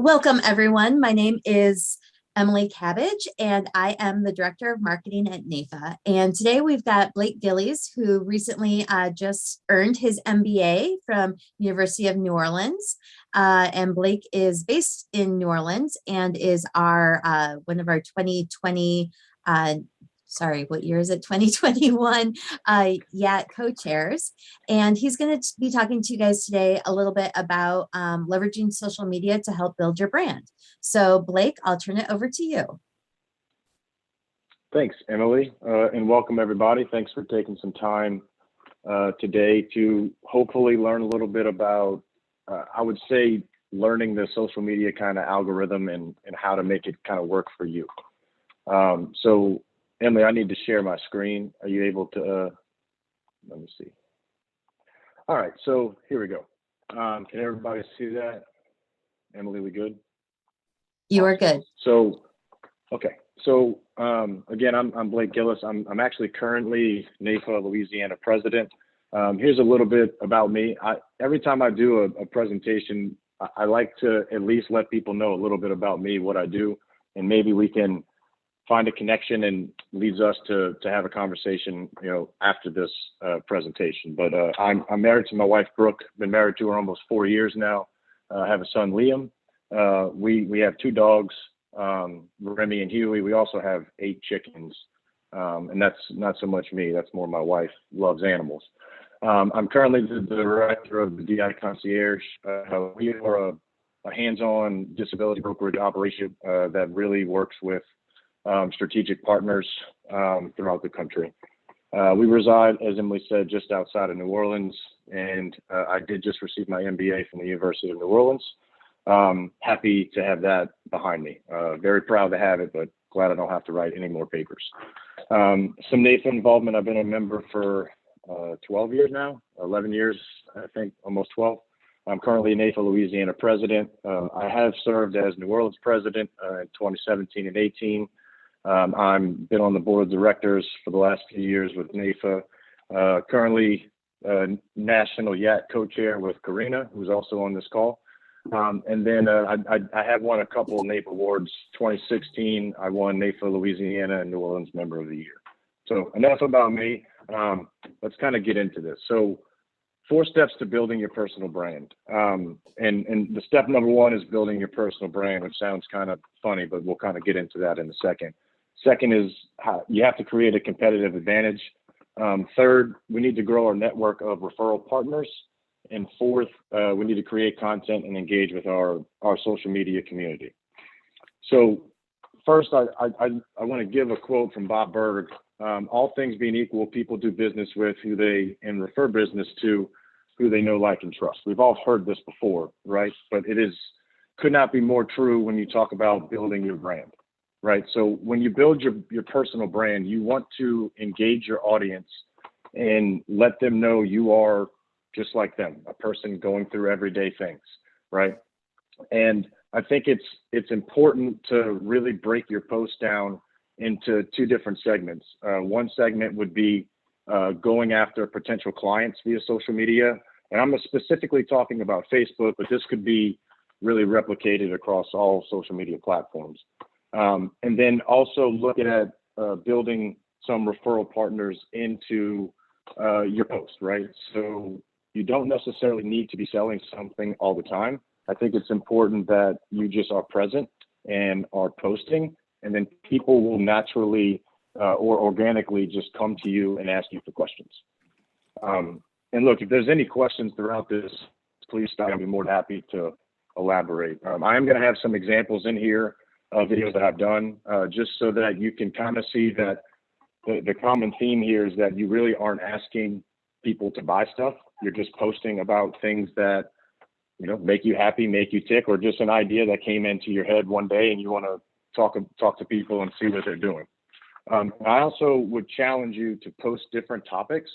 Welcome, everyone. My name is Emily Cabbage, and I am the Director of Marketing at NAIFA. And today we've got Blake Gillies, who recently just earned his MBA from University of New Orleans. And Blake is based in New Orleans and is our one of our 2020 what year is it? 2021 YAT co-chairs. And he's going to be talking to you guys today a little bit about leveraging social media to help build your brand. So Blake, I'll turn it over to you. Thanks, Emily, and welcome everybody. Thanks for taking some time today to hopefully learn a little bit about, I would say, learning the social media kind of algorithm and how to make it kind of work for you. So Emily, I need to share my screen. Are you able to, let me see. All right, so here we go. Can everybody see that? Emily, we good? You are good. So, okay. So again, I'm Blake Gillis. I'm actually currently NAIFA Louisiana president. Here's a little bit about me. Every time I do a presentation, I like to at least let people know a little bit about me, what I do, and maybe we can find a connection and leads us to have a conversation, after this presentation. But I'm married to my wife, Brooke. Been married to her almost 4 years now. I have a son, Liam. We have 2 dogs, Remy and Huey. We also have 8 chickens, and that's not so much me. That's more my wife. Loves animals. I'm currently the director of the DI Concierge. We are a hands-on disability brokerage operation that really works with strategic partners throughout the country. We reside, as Emily said, just outside of New Orleans, and I did just receive my MBA from the University of New Orleans. Happy to have that behind me. Very proud to have it, but glad I don't have to write any more papers. Some NAIFA involvement. I've been a member for 12 years now, 11 years, I think, almost 12. I'm currently NAIFA Louisiana president. I have served as New Orleans president in 2017 and 18. I've been on the board of directors for the last few years with NAIFA. Currently national YAT co-chair with Karina, who's also on this call. And then I have won a couple of NAIFA awards. 2016, I won NAIFA Louisiana and New Orleans Member of the Year. So enough about me. Let's kind of get into this. So 4 steps to building your personal brand. And the step number 1 is building your personal brand, which sounds kind of funny, but we'll kind of get into that in a second. Second is you have to create a competitive advantage. Third, we need to grow our network of referral partners. And fourth, we need to create content and engage with our social media community. So first, I want to give a quote from Bob Berg. All things being equal, people do business with and refer business to who they know, like, and trust. We've all heard this before, right? But could not be more true when you talk about building your brand, right? So when you build your personal brand, you want to engage your audience and let them know you are just like them, a person going through everyday things, right? And I think it's important to really break your post down into 2 different segments. One segment would be going after potential clients via social media. And I'm specifically talking about Facebook, but this could be really replicated across all social media platforms. And then also looking at building some referral partners into your post, right? So you don't necessarily need to be selling something all the time. I think it's important that you just are present and are posting, and then people will naturally or organically just come to you and ask you for questions. And look, if there's any questions throughout this, please stop. I'll be more than happy to elaborate. I am going to have some examples in here of videos that I've done, just so that you can kind of see that the common theme here is that you really aren't asking people to buy stuff. You're just posting about things that, make you happy, make you tick, or just an idea that came into your head one day and you want to talk to people and see what they're doing. I also would challenge you to post different topics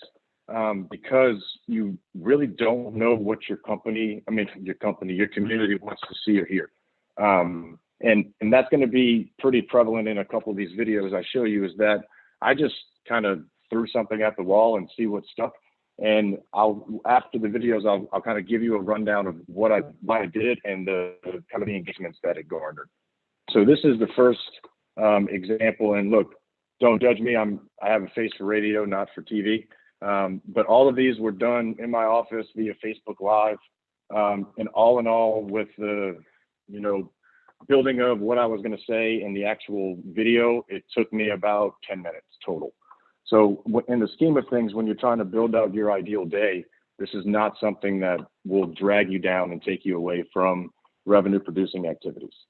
because you really don't know what your community wants to see or hear. And that's going to be pretty prevalent in a couple of these videos I show you, is that I just kind of threw something at the wall and see what stuck. And after the videos, I'll kind of give you a rundown of why I did and the kind of the engagements that it garnered. So this is the first example, and look, don't judge me. I have a face for radio, not for TV. But all of these were done in my office via Facebook Live. And all in all, with the, building of what I was going to say in the actual video, it took me about 10 minutes total. So in the scheme of things, when you're trying to build out your ideal day, this is not something that will drag you down and take you away from revenue producing activities.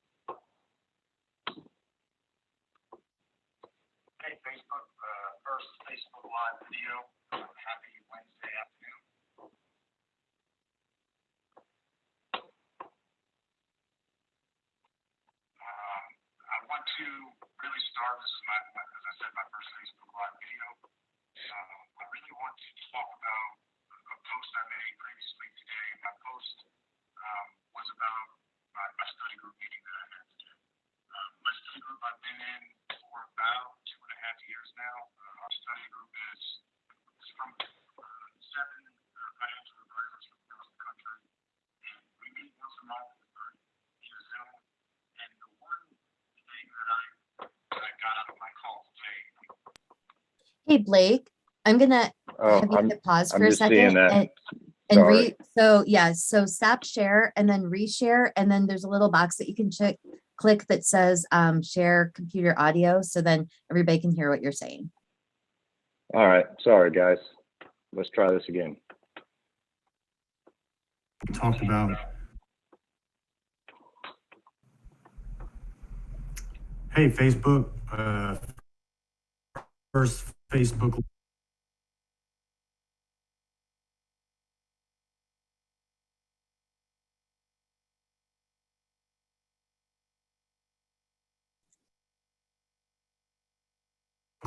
Hey, Facebook, first Facebook Live video. Happy Wednesday afternoon. I want to really start. This is as I said, my first Facebook Live video. I really want to talk about a post I made previously today. My post was about my study group meeting that I had today. My study group I've been in for about 2.5 years now. Our study group is from 7 financial advisors from across the country. And we meet once a month via Zoom. And the one thing that I got out of my call today. Hey, Blake, I'm gonna have you hit pause for a second so stop share and then reshare, and then there's a little box that you can click that says share computer audio, so then everybody can hear what you're saying. All right, sorry guys. Let's try this again. We talked about hey Facebook, first Facebook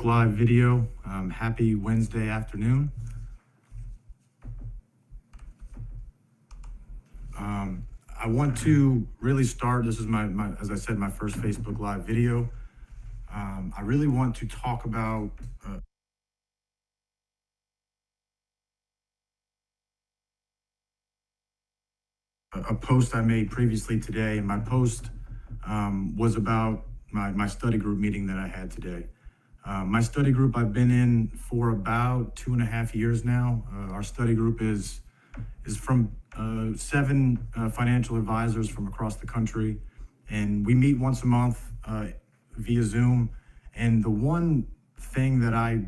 Live video. Happy Wednesday afternoon. I want to really start. This is my as I said, my first Facebook Live video. I really want to talk about a post I made previously today. My post was about my study group meeting that I had today. My study group I've been in for about 2.5 years now. Our study group is from 7 financial advisors from across the country, and we meet once a month via Zoom. And the one thing that I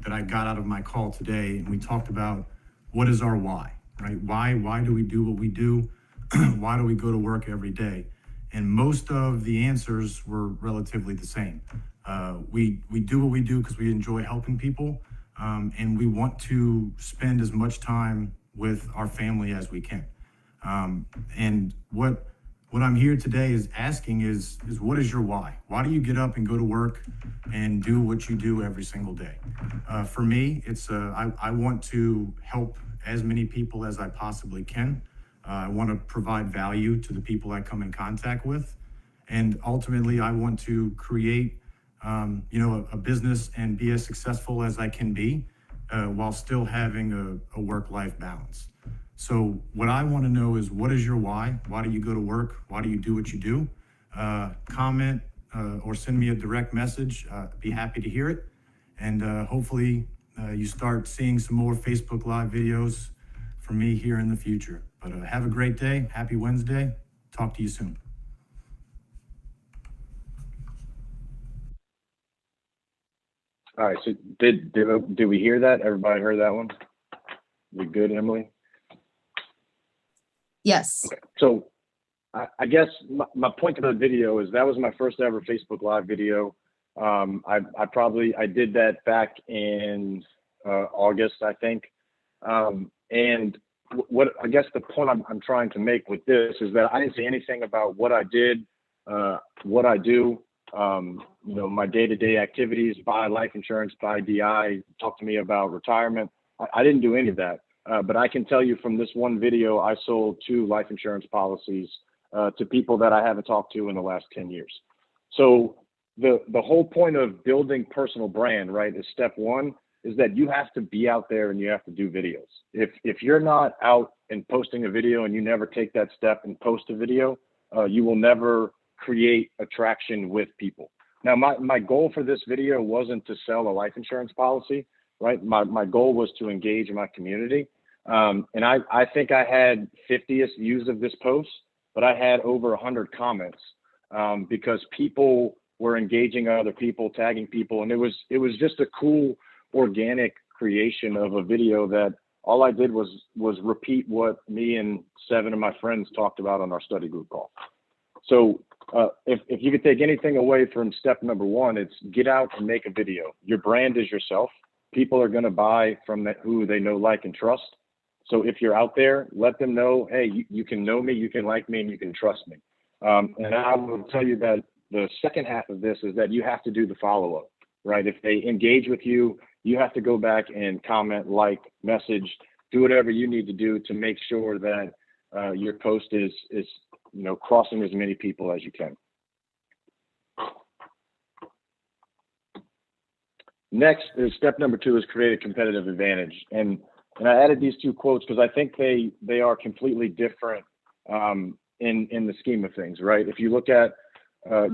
got out of my call today, and we talked about what is our why, right? Why do we do what we do? Why do we go to work every day? And most of the answers were relatively the same. We do what we do because we enjoy helping people, and we want to spend as much time with our family as we can. And what I'm here today is asking is what is your why? Why do you get up and go to work and do what you do every single day? For me, it's I want to help as many people as I possibly can. I want to provide value to the people I come in contact with. And ultimately, I want to create a business and be as successful as I can be while still having a work-life balance. So what I want to know is, what is your why? Why do you go to work? Why do you do what you do? Comment or send me a direct message. Be happy to hear it. And hopefully you start seeing some more Facebook Live videos from me here in the future. But have a great day. Happy Wednesday. Talk to you soon. All right, so did we hear that? Everybody heard that one? We good, Emily? Yes. Okay. So I guess my point to the video is that was my first ever Facebook Live video. I did that back in August, I think. And what I guess the point I'm trying to make with this is that I didn't say anything about what I did, what I do, my day-to-day activities, buy life insurance, buy DI, talk to me about retirement. I didn't do any of that. But I can tell you from this one video, I sold 2 life insurance policies to people that I haven't talked to in the last 10 years. So the whole point of building personal brand, right, is step 1. is that you have to be out there and you have to do videos. If you're not out and posting a video and you never take that step and post a video, you will never create attraction with people. Now, my goal for this video wasn't to sell a life insurance policy, right? My goal was to engage my community. And I think I had 50 views of this post, but I had over 100 comments because people were engaging other people, tagging people. And it was just a cool, organic creation of a video that all I did was repeat what me and 7 of my friends talked about on our study group call. So if you could take anything away from step number 1, it's get out and make a video. Your brand is yourself. People are going to buy from who they know, like, and trust. So if you're out there, let them know, hey, you can know me, you can like me, and you can trust me. And I will tell you that the second half of this is that you have to do the follow-up, right? If they engage with you, you have to go back and comment, like, message, do whatever you need to do to make sure that your post is crossing as many people as you can. Next is step number 2 is create a competitive advantage. And I added these 2 quotes because I think they are completely different in the scheme of things, right? If you look at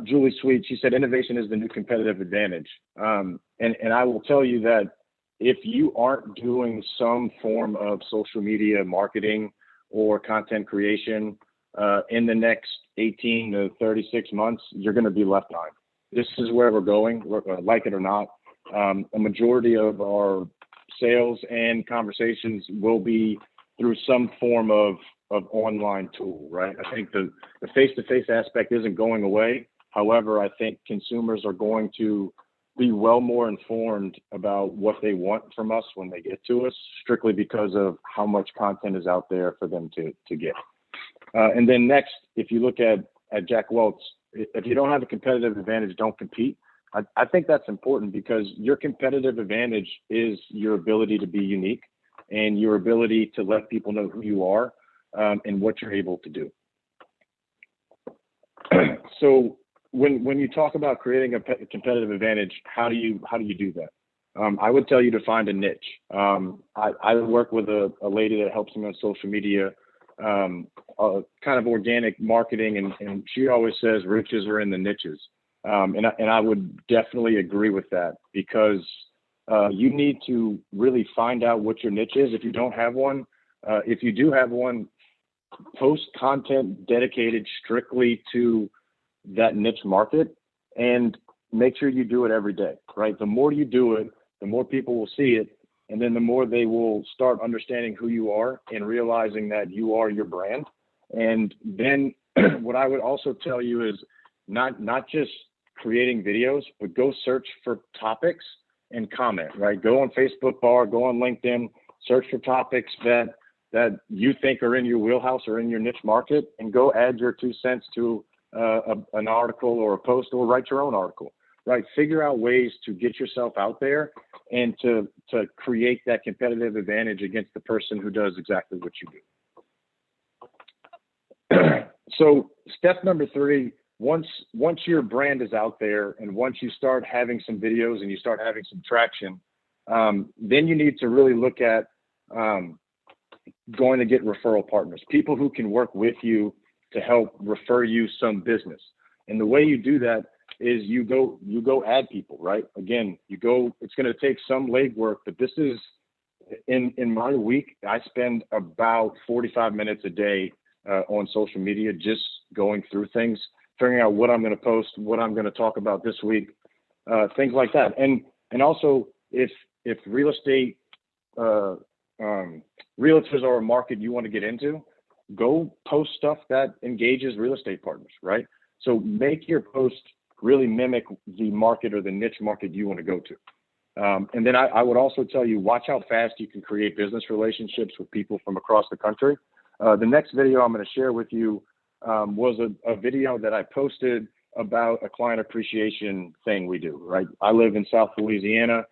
Julie Sweet, she said, innovation is the new competitive advantage. And I will tell you that if you aren't doing some form of social media marketing or content creation in the next 18 to 36 months, you're going to be left behind. This is where we're going, like it or not. A majority of our sales and conversations will be through some form of online tool, right? I think the face-to-face aspect isn't going away. However, I think consumers are going to be well more informed about what they want from us when they get to us, strictly because of how much content is out there for them to get. And then next, if you look at Jack Welch, if you don't have a competitive advantage, don't compete. I think that's important because your competitive advantage is your ability to be unique and your ability to let people know who you are and what you're able to do. So when you talk about creating a competitive advantage, how do you do that? I would tell you to find a niche. I work with a lady that helps me on social media, kind of organic marketing, and she always says riches are in the niches. And I would definitely agree with that because you need to really find out what your niche is if you don't have one. If you do have one, post content dedicated strictly to that niche market and make sure you do it every day, right? The more you do it, the more people will see it. And then the more they will start understanding who you are and realizing that you are your brand. And then what I would also tell you is not just creating videos, but go search for topics and comment, right? Go on Facebook Bar, go on LinkedIn, search for topics that you think are in your wheelhouse or in your niche market, and go add your 2 cents to an article or a post, or write your own article, right? Figure out ways to get yourself out there and to create that competitive advantage against the person who does exactly what you do. So step number 3, once your brand is out there and once you start having some videos and you start having some traction, then you need to really look at going to get referral partners, people who can work with you to help refer you some business. And the way you do that is you go add people, right? Again, it's going to take some legwork, but this is in my week, I spend about 45 minutes a day on social media, just going through things, figuring out what I'm going to post, what I'm going to talk about this week, things like that. And also if real estate, realtors are a market you want to get into, go post stuff that engages real estate partners, right? So make your post really mimic the market or the niche market you want to go to. And then I would also tell you, watch how fast you can create business relationships with people from across the country. The next video I'm going to share with you was a video that I posted about a client appreciation thing we do, right? I live in South Louisiana.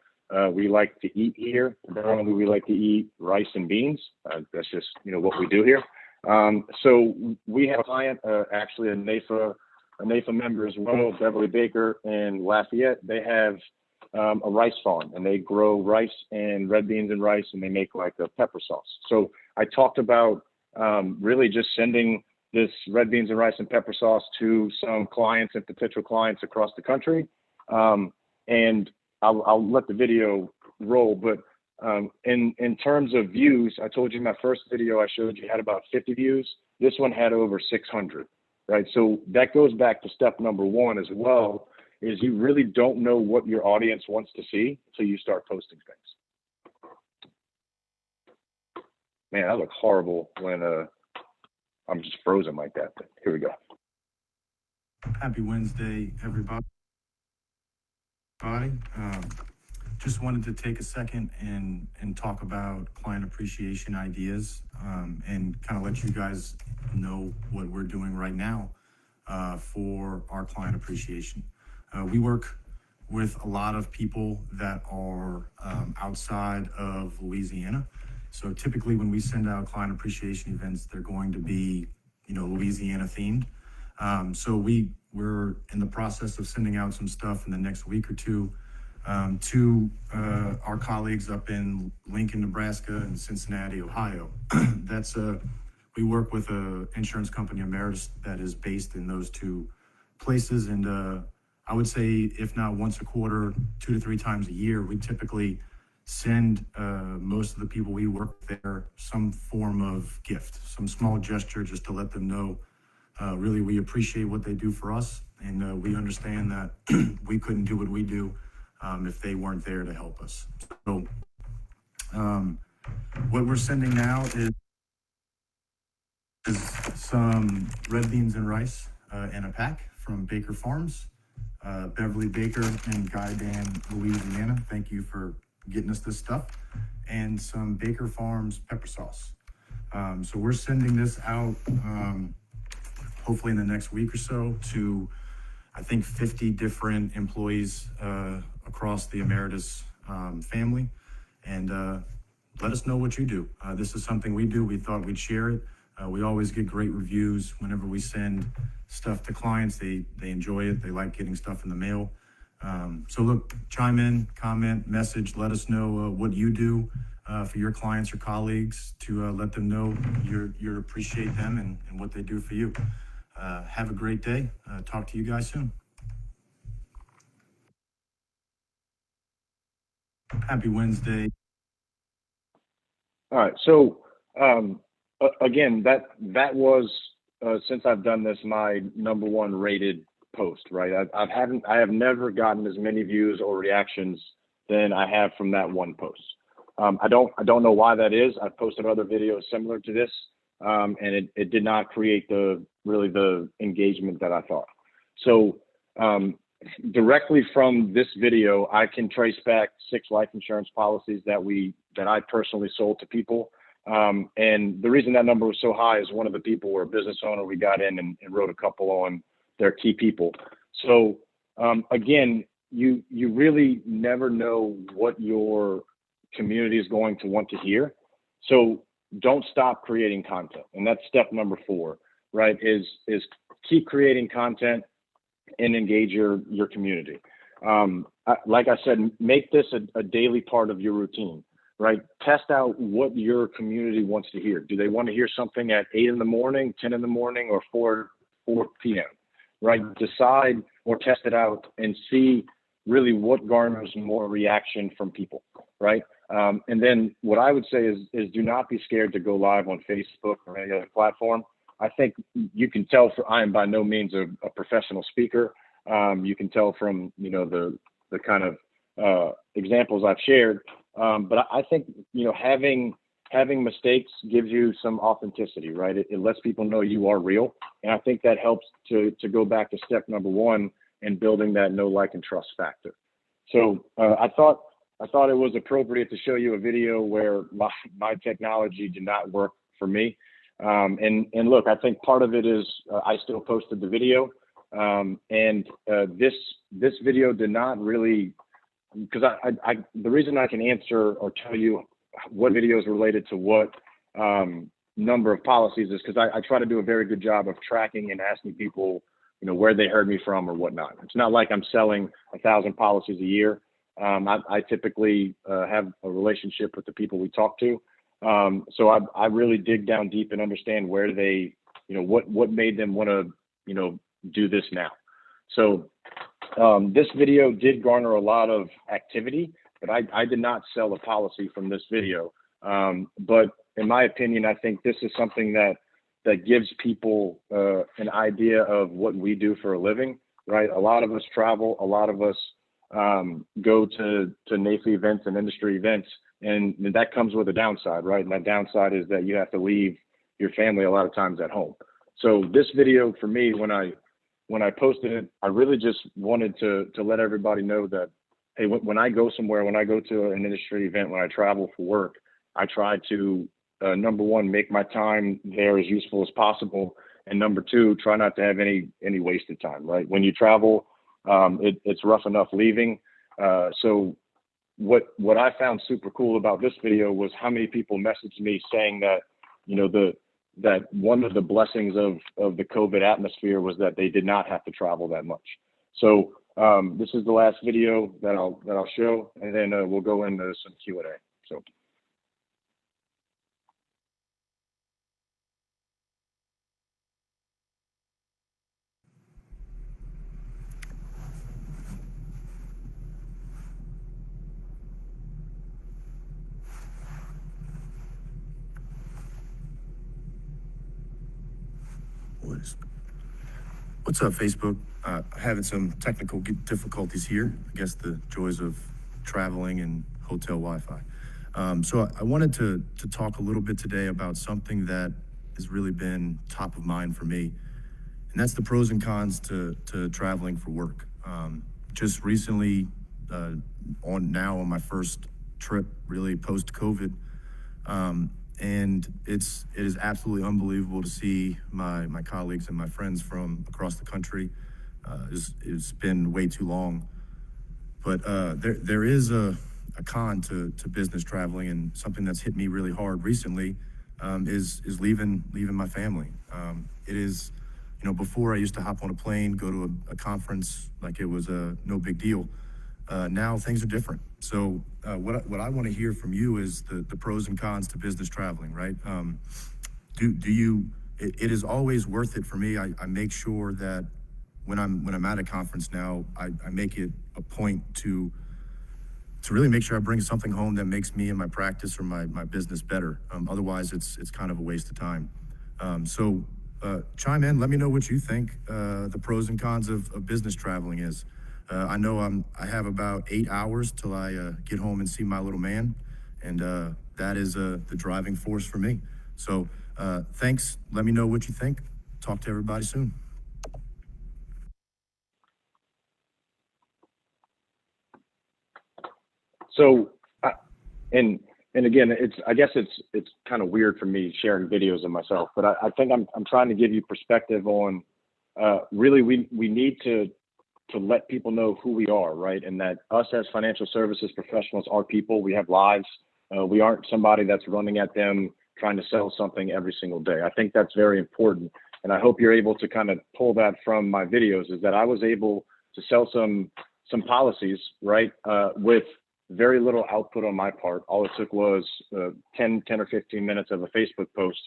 We like to eat here. Apparently, we like to eat rice and beans. That's just, what we do here. So we have a client, actually a NAIFA member as well, Beverly Baker in Lafayette. They have a rice farm, and they grow rice and red beans and rice, and they make like a pepper sauce. So I talked about really just sending this red beans and rice and pepper sauce to some clients and potential clients across the country. And I'll let the video roll, but in terms of views, I told you my first video I showed you had about 50 views. This one had over 600, right? So that goes back to step number one as well, is you really don't know what your audience wants to see until you start posting things. Man, that looks horrible when I'm just frozen like that. But here we go. Happy Wednesday, everybody. Just wanted to take a second and talk about client appreciation ideas and kind of let you guys know what we're doing right now for our client appreciation. We work with a lot of people that are outside of Louisiana. So typically when we send out client appreciation events, they're going to be, Louisiana themed. So we're in the process of sending out some stuff in the next week or two to our colleagues up in Lincoln, Nebraska, and Cincinnati, Ohio. We work with an insurance company, Emeritus, that is based in those two places. And I would say, if not once a quarter, 2 to 3 times a year, we typically send most of the people we work with there some form of gift, some small gesture, just to let them know really we appreciate what they do for us, and we understand that we couldn't do what we do if they weren't there to help us. So what we're sending now is some red beans and rice in a pack from Baker Farms, Beverly Baker in Guidan, Louisiana. Thank you for getting us this stuff, and some Baker Farms pepper sauce. So we're sending this out hopefully in the next week or so to, I think, 50 different employees across the Emeritus family. And let us know what you do. This is something we do. We thought we'd share it. We always get great reviews whenever we send stuff to clients. They enjoy it. They like getting stuff in the mail. So look, chime in, comment, message, let us know what you do for your clients or colleagues to let them know you appreciate them and what they do for you. Have a great day. Talk to you guys soon. Happy Wednesday. All right. So again, that was since I've done this, my #1 rated post, right? I have never gotten as many views or reactions than I have from that one post. I don't know why that is. I've posted other videos similar to this, and it did not create the engagement that I thought. So directly from this video, I can trace back 6 life insurance policies that I personally sold to people. And the reason that number was so high is one of the people were a business owner. We got in and wrote a couple on their key people. So again, you really never know what your community is going to want to hear. So don't stop creating content. And that's step number 4, right? Is keep creating content and engage your community. Like I said, make this a daily part of your routine, right? Test out what your community wants to hear. Do they want to hear something at 8 in the morning, 10 in the morning, or 4 p.m., right? Decide or test it out and see really what garners more reaction from people, right? And then what I would say is do not be scared to go live on Facebook or any other platform. I think you can tell I am by no means a professional speaker. You can tell from, the kind of examples I've shared. But I think, having mistakes gives you some authenticity, right? It lets people know you are real. And I think that helps to go back to step number 1 and building that know, like, and trust factor. So I thought it was appropriate to show you a video where my technology did not work for me. And look, I think part of it is I still posted the video. And this video did not really, because the reason I can answer or tell you what video is related to what number of policies is because I try to do a very good job of tracking and asking people, where they heard me from or whatnot. It's not like I'm selling 1,000 policies a year. I typically have a relationship with the people we talk to. So I really dig down deep and understand where they, what made them want to, do this now. So this video did garner a lot of activity, but I did not sell a policy from this video. But in my opinion, I think this is something that gives people an idea of what we do for a living, right? A lot of us travel, a lot of us go to NAIFA events and industry events, and that comes with a downside, right? And that downside is that you have to leave your family a lot of times at home. So this video for me, when I posted it, I really just wanted to let everybody know that, hey, when I go somewhere, when I go to an industry event, when I travel for work, I try to, number one, make my time there as useful as possible. And number two, try not to have any wasted time, right? When you travel, it's rough enough leaving. So what I found super cool about this video was how many people messaged me saying that, that one of the blessings of the COVID atmosphere was that they did not have to travel that much. So this is the last video that I'll show, and then we'll go into some Q&A. So. What's up, Facebook? Having some technical difficulties here. I guess the joys of traveling and hotel Wi-Fi. So I wanted to talk a little bit today about something that has really been top of mind for me, and that's the pros and cons to traveling for work. Just recently, on my first trip, really post-COVID, and it is absolutely unbelievable to see my colleagues and my friends from across the country. It's been way too long, but there is a con to business traveling, and something that's hit me really hard recently is leaving my family. It is, before I used to hop on a plane, go to a conference like it was no big deal. Now things are different. So what I want to hear from you is the pros and cons to business traveling, right? It is always worth it for me. I make sure that when I'm at a conference now, I make it a point to really make sure I bring something home that makes me and my practice or my business better. Otherwise it's kind of a waste of time. So chime in, let me know what you think the pros and cons of business traveling is. I know I have about 8 hours till I get home and see my little man, and that is the driving force for me. So thanks. Let me know what you think. Talk to everybody soon. So, and again, I guess it's kind of weird for me sharing videos of myself, but I think I'm trying to give you perspective on really we need to let people know who we are, right? And that us as financial services professionals are people. We have lives. We aren't somebody that's running at them trying to sell something every single day. I think that's very important. And I hope you're able to kind of pull that from my videos, is that I was able to sell some policies, right, with very little output on my part. All it took was 10 or 15 minutes of a Facebook post.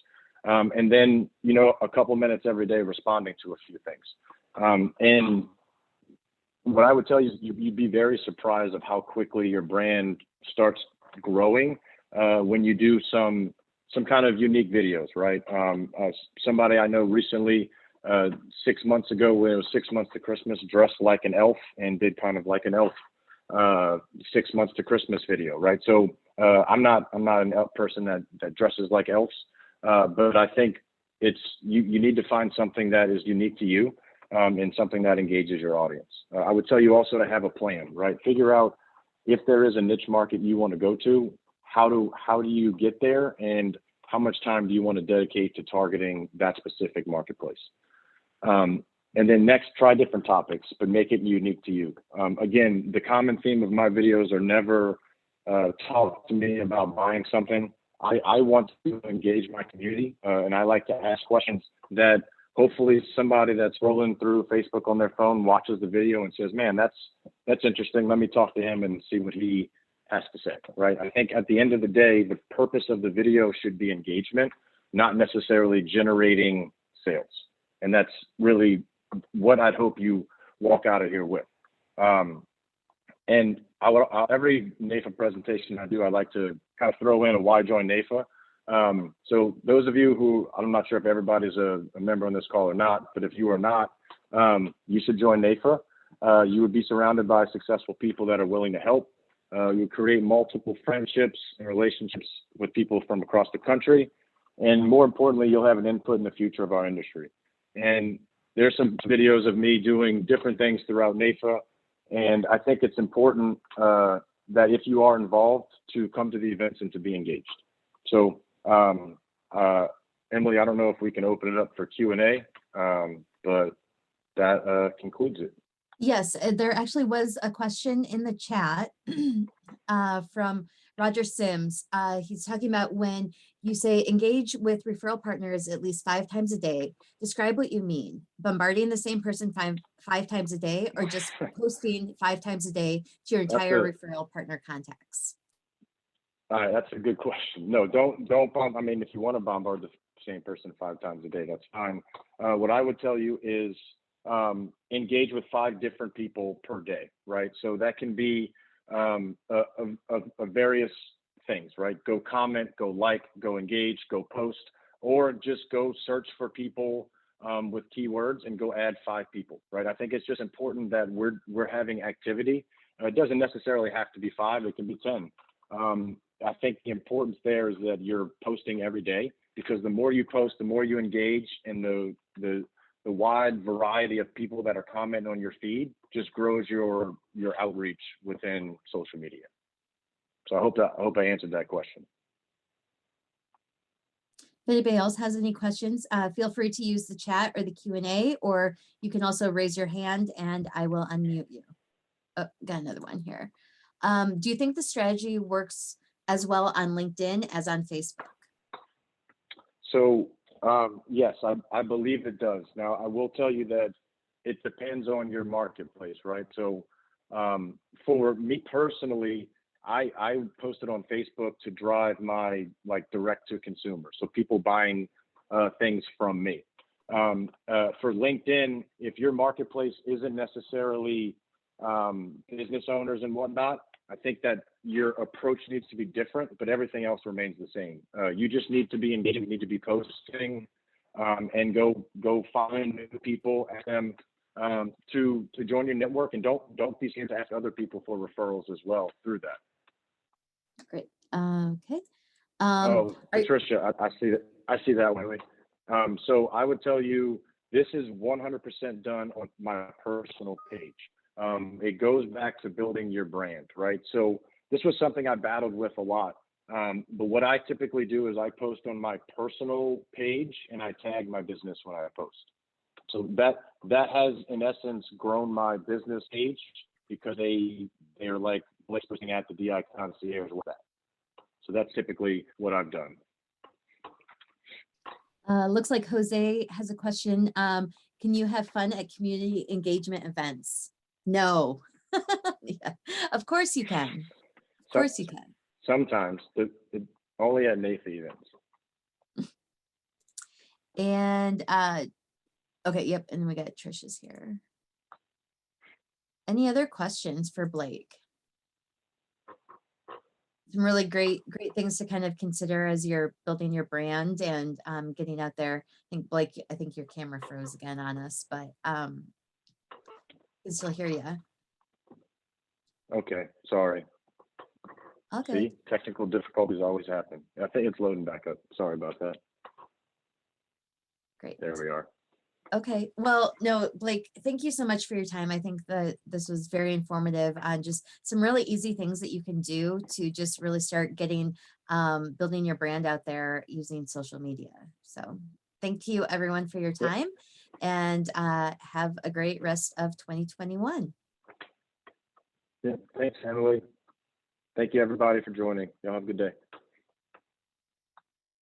And then, a couple minutes every day responding to a few things. And what I would tell you is you'd be very surprised of how quickly your brand starts growing when you do some kind of unique videos, right? Somebody I know recently, 6 months ago, when it was 6 months to Christmas, dressed like an elf and did kind of like an elf 6 months to Christmas video, right? So I'm not an elf person that dresses like elves, but I think you need to find something that is unique to you. And something that engages your audience. I would tell you also to have a plan, right? Figure out if there is a niche market you want to go to, how do you get there, and how much time do you want to dedicate to targeting that specific marketplace? And then next, try different topics, but make it unique to you. Again, the common theme of my videos are never talk to me about buying something. I want to engage my community, and I like to ask questions that hopefully somebody that's rolling through Facebook on their phone watches the video and says, man, that's interesting. Let me talk to him and see what he has to say, right? I think at the end of the day, the purpose of the video should be engagement, not necessarily generating sales. And that's really what I'd hope you walk out of here with. And every NAIFA presentation I do, I like to kind of throw in a why join NAIFA. So those of you who, I'm not sure if everybody's a member on this call or not, but if you are not, you should join NAIFA. You would be surrounded by successful people that are willing to help. You create multiple friendships and relationships with people from across the country. And more importantly, you'll have an input in the future of our industry. And there's some videos of me doing different things throughout NAIFA. And I think it's important that if you are involved, to come to the events and to be engaged. So, Emily, I don't know if we can open it up for Q&A, but that concludes it. Yes, there actually was a question in the chat from Roger Sims. He's talking about when you say engage with referral partners at least 5 times a day. Describe what you mean. Bombarding the same person five times a day, or just posting 5 times a day to your entire referral partner contacts? All right, that's a good question. No, don't I mean, if you want to bombard the same person 5 times a day, that's fine. What I would tell you is engage with 5 different people per day, right? So that can be various things, right? Go comment, go like, go engage, go post, or just go search for people with keywords and go add 5 people, right? I think it's just important that we're having activity. It doesn't necessarily have to be 5, it can be 10. I think the importance there is that you're posting every day, because the more you post, the more you engage, and the wide variety of people that are commenting on your feed just grows your outreach within social media. So I hope I answered that question. If anybody else has any questions, feel free to use the chat or the Q&A, or you can also raise your hand and I will unmute you. Oh, got another one here. Do you think the strategy works as well on LinkedIn as on Facebook? So yes, I believe it does. Now, I will tell you that it depends on your marketplace, right? So for me personally, I posted on Facebook to drive my direct to consumer. So people buying things from me. For LinkedIn, if your marketplace isn't necessarily business owners and whatnot, I think that your approach needs to be different, but everything else remains the same. You just need to be engaging, you need to be posting, and go find new people, ask them to join your network, and don't be scared to ask other people for referrals as well through that. Great. Okay. Patricia, I see that one. So I would tell you, this is 100% done on my personal page. It goes back to building your brand, right? So this was something I battled with a lot. But what I typically do is I post on my personal page and I tag my business when I post. So that has in essence grown my business page, because they're like posting at the DI concierge with that. So that's typically what I've done. Looks like Jose has a question. Can you have fun at community engagement events? No. Yeah, of course you can. Of course you can. Sometimes, only at NAIFA events. And okay, yep, and we got Trisha's here. Any other questions for Blake? Some really great things to kind of consider as you're building your brand and getting out there. I think Blake, I think your camera froze again on us, but I can still hear you. Okay, sorry. Okay. See, technical difficulties always happen. I think it's loading back up. Sorry about that. Great. There we are. Okay, well, no, Blake, thank you so much for your time. I think that this was very informative on just some really easy things that you can do to just really start getting, building your brand out there using social media. So thank you everyone for your time, and have a great rest of 2021. Yeah, thanks, Emily. Thank you everybody for joining. Y'all have a good day.